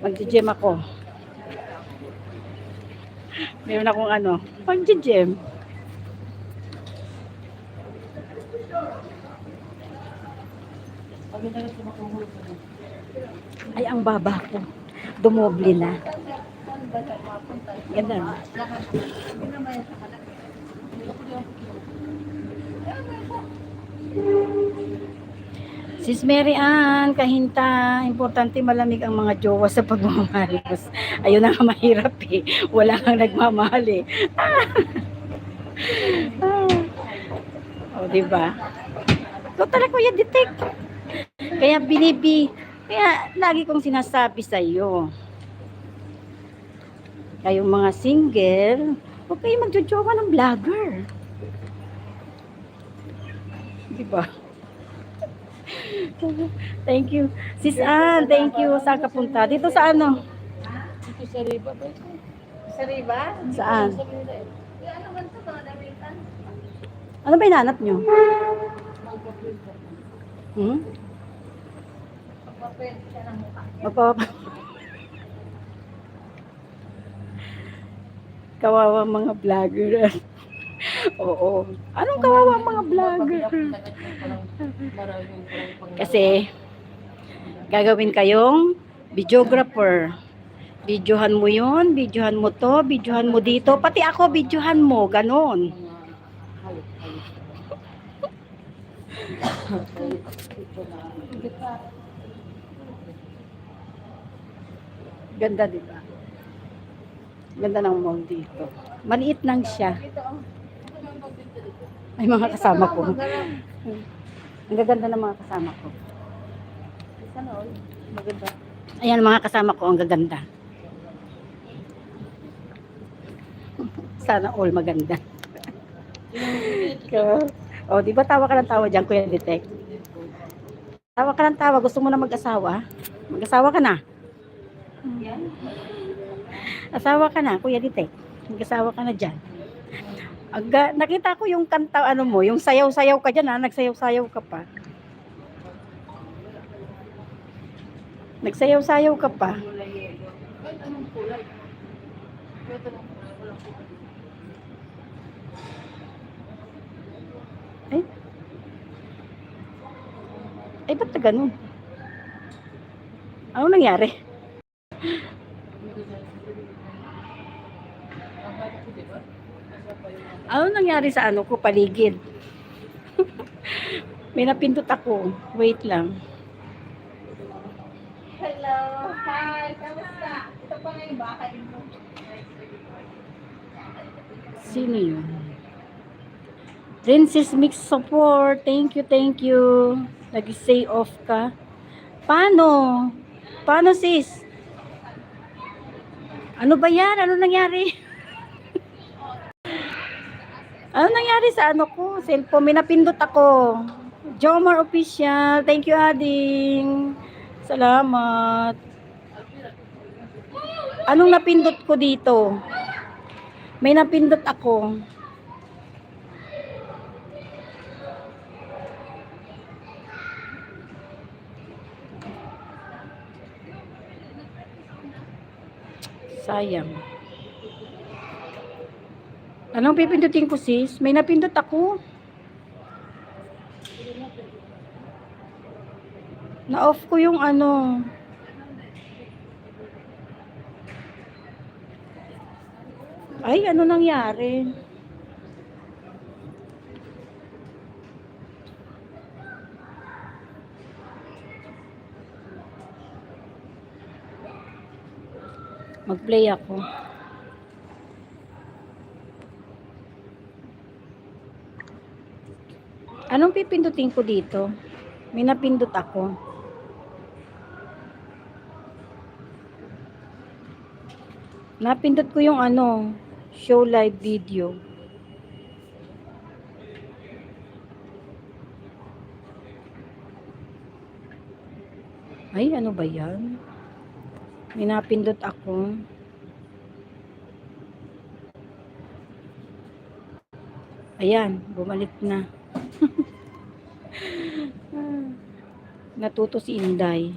Mag-gym ako. Meron akong ano, pag-gym. Ay, ang baba ko. Dumoble na. Ganda. Sis Mary Ann, kahinta, importante malamig ang mga jowa sa pagmamahalos. Ayun na nga mahirap eh. Wala kang nagmamahal eh. O, diba? Ikaw talaga kuya detect. Kaya kaya lagi kong sinasabi sa iyo. Kayong mga single, huwag kayong magjojowa ng vlogger. Diba? Thank you. Sis Ann, thank you. Saan ka punta? Dito sa ano? Dito sa Riba ba? Sa Riba? Saan? Ano ba ito? Mga damitan? Ano ba hinanap nyo? Hmm? Pagpapwede siya ng mukha. Kawawa mga vlogger. Oo. Anong kawawa mga vlogger? Kasi gagawin kayong videographer. Videohan mo yun, videohan mo to, videohan mo dito. Pati ako, videohan mo. Ganon. Ganda, diba? Ganda ng mall dito. Maliit lang siya. Ay, mga kasama ko. Ang gaganda ng mga kasama ko. Maganda. Ayan, mga kasama ko, ang gaganda. Sana all maganda. O, di ba tawa ka ng tawa dyan, Kuya Detect? Tawa ka ng tawa. Gusto mo na mag-asawa? Mag-asawa ka na? Asawa ka na, Kuya Detect. Mag-asawa ka na dyan. Nakita ko yung kanta, ano mo, yung sayaw-sayaw ka dyan, ha? Nagsayaw-sayaw ka pa. Nagsayaw-sayaw ka pa. Ay. Ay, ba't na ganun? Ano nangyari? Ano nangyari sa ano ko, paligid? May napindot ako. Wait lang. Hello. Hi. Kamusta? Ito pa nga yung bahay mo. Sino yun? Princess Mix Support. Thank you, thank you. Nag-say off ka. Paano? Paano sis? Ano ba yan? Ano nangyari? Ano nangyari sa ano ko? Cellphone. May napindot ako. Jomar Official. Thank you, Ading. Salamat. Anong napindot ko dito? May napindot ako. Sayang. Anong pipindutin ko sis? May napindot ako. Na-off ko yung ano. Ay, ano nangyari? Mag-play ako. Anong pipindutin ko dito? May napindot ako. Napindot ko yung ano, show live video. Ay, ano ba yan? May napindot ako. Ayan, bumalik na. Natuto si Inday.